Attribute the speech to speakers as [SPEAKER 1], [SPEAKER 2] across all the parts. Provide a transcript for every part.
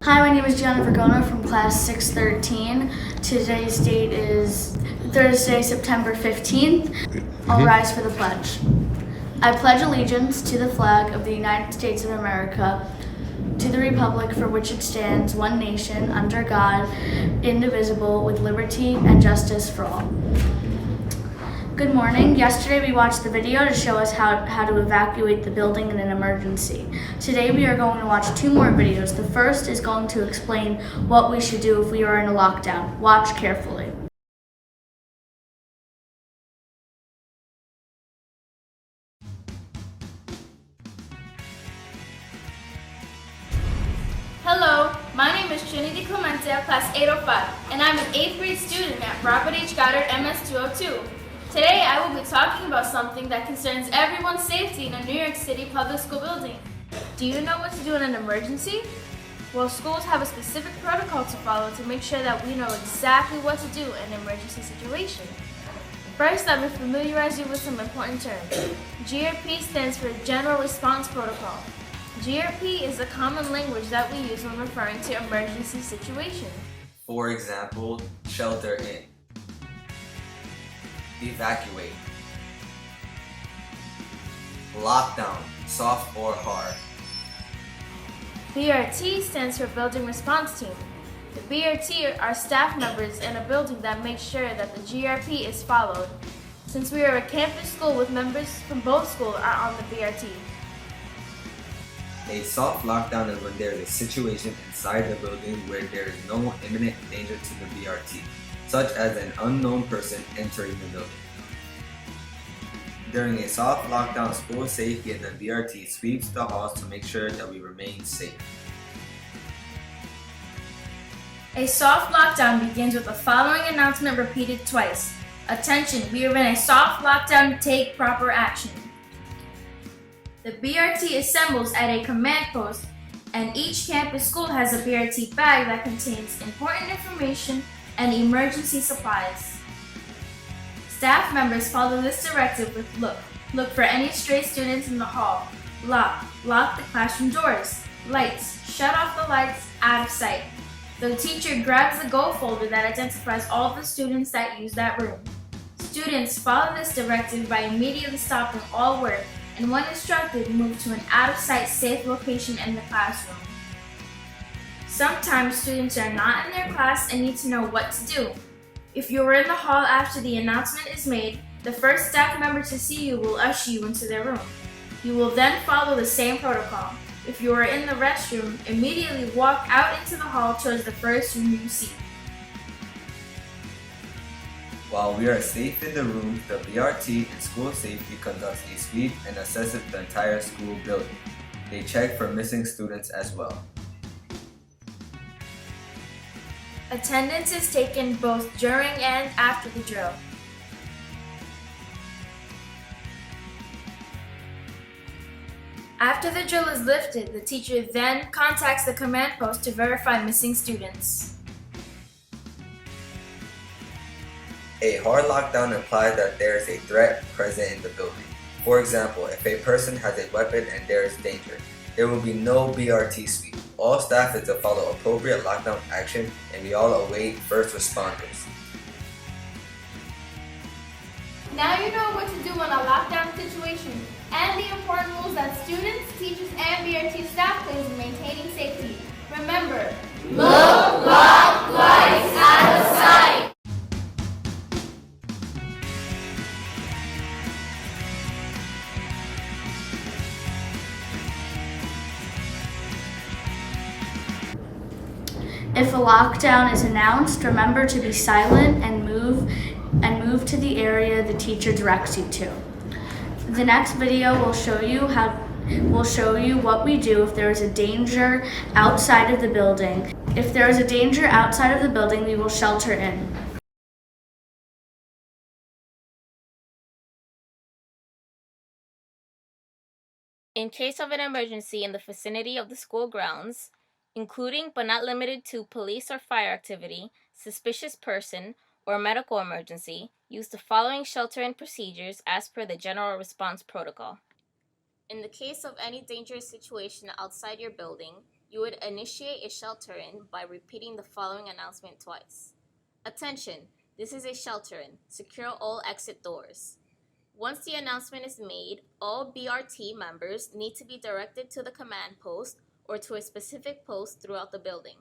[SPEAKER 1] Hi, my name is Gianna Vergona from class 613. Today's date is Thursday, September 15th. I'll rise for the pledge. I pledge allegiance to the flag of the United States of America, to the republic for which it stands, one nation, under God, indivisible, with liberty and justice for all. Good morning. Yesterday we watched the video to show us how to evacuate the building in an emergency. Today we are going to watch two more videos. The first is going to explain what we should do if we are in a lockdown. Watch carefully.
[SPEAKER 2] Hello, my name is Trinity Clemente of class 805, and I'm an 8th grade student at Robert H. Goddard MS 202. Today I will be talking about something that concerns everyone's safety in a New York City public school building. Do you know what to do in an emergency? Well, schools have a specific protocol to follow to make sure that we know exactly what to do in an emergency situation. First, let me familiarize you with some important terms. GRP stands for General Response Protocol. GRP is the common language that we use when referring to emergency situations.
[SPEAKER 3] For example, shelter in, evacuate, lockdown, soft or hard.
[SPEAKER 2] BRT stands for Building Response Team. The BRT are staff members in a building that make sure that the GRP is followed. Since we are a campus school with members from both schools are on the BRT.
[SPEAKER 3] A soft lockdown is when there is a situation inside the building where there is no imminent danger to the BRT, such as an unknown person entering the building. During a soft lockdown, school safety and the BRT sweeps the halls to make sure that we remain safe.
[SPEAKER 2] A soft lockdown begins with the following announcement repeated twice. Attention, we are in a soft lockdown, take proper action. The BRT assembles at a command post, and each campus school has a BRT bag that contains important information and emergency supplies. Staff members follow this directive with look. Look for any stray students in the hall. Lock the classroom doors. Lights, shut off the lights, out of sight. The teacher grabs the go folder that identifies all the students that use that room. Students follow this directive by immediately stopping all work, and when instructed, move to an out-of-sight safe location in the classroom. Sometimes students are not in their class and need to know what to do. If you are in the hall after the announcement is made, the first staff member to see you will usher you into their room. You will then follow the same protocol. If you are in the restroom, immediately walk out into the hall towards the first room you see.
[SPEAKER 3] While we are safe in the room, the BRT and school safety conducts a sweep and assesses the entire school building. They check for missing students as well.
[SPEAKER 2] Attendance is taken both during and after the drill. After the drill is lifted, the teacher then contacts the command post to verify missing students.
[SPEAKER 3] A hard lockdown implies that there is a threat present in the building. For example, if a person has a weapon and there is danger, there will be no BRT sweep. All staff is to follow appropriate lockdown action, and we all await first responders.
[SPEAKER 2] Now you know what to do in a lockdown situation and the important roles that students, teachers, and BRT staff plays in maintaining safety. Remember, look, lock, lights, out of sight.
[SPEAKER 1] If a lockdown is announced, remember to be silent and move to the area the teacher directs you to. The next video will show you what we do if there is a danger outside of the building. If there is a danger outside of the building, we will shelter in.
[SPEAKER 4] In case of an emergency in the vicinity of the school grounds, including but not limited to police or fire activity, suspicious person, or medical emergency, use the following shelter-in procedures as per the General Response Protocol. In the case of any dangerous situation outside your building, You would initiate a shelter-in by repeating the following announcement twice. Attention, this is a shelter-in. Secure all exit doors. Once the announcement is made, all BRT members need to be directed to the command post or to a specific post throughout the building.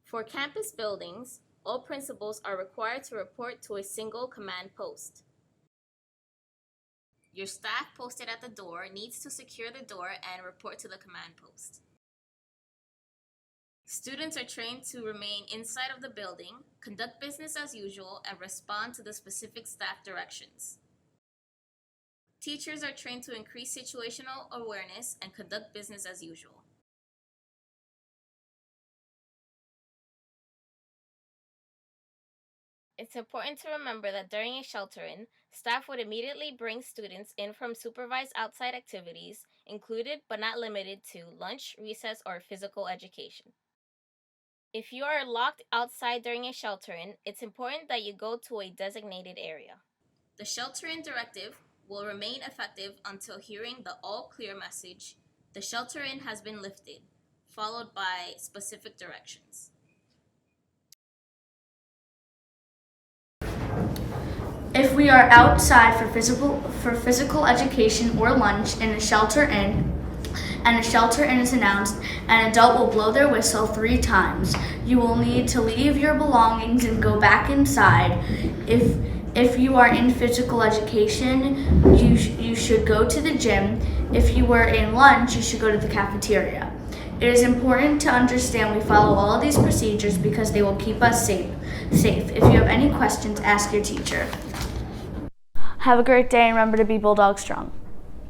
[SPEAKER 4] For campus buildings, all principals are required to report to a single command post. Your staff posted at the door needs to secure the door and report to the command post. Students are trained to remain inside of the building, conduct business as usual, and respond to the specific staff directions. Teachers are trained to increase situational awareness and conduct business as usual. It's important to remember that during a shelter-in, staff would immediately bring students in from supervised outside activities, included but not limited to lunch, recess, or physical education. If you are locked outside during a shelter-in, it's important that you go to a designated area. The shelter-in directive will remain effective until hearing the all clear message, the shelter-in has been lifted, followed by specific directions.
[SPEAKER 1] If we are outside for physical education or lunch in a shelter-in, and a shelter-in is announced, an adult will blow their whistle 3 times. You will need to leave your belongings and go back inside. If you are in physical education, you should go to the gym. If you were in lunch, you should go to the cafeteria. It is important to understand we follow all of these procedures because they will keep us safe. If you have any questions, ask your teacher. Have a great day and remember to be Bulldog strong.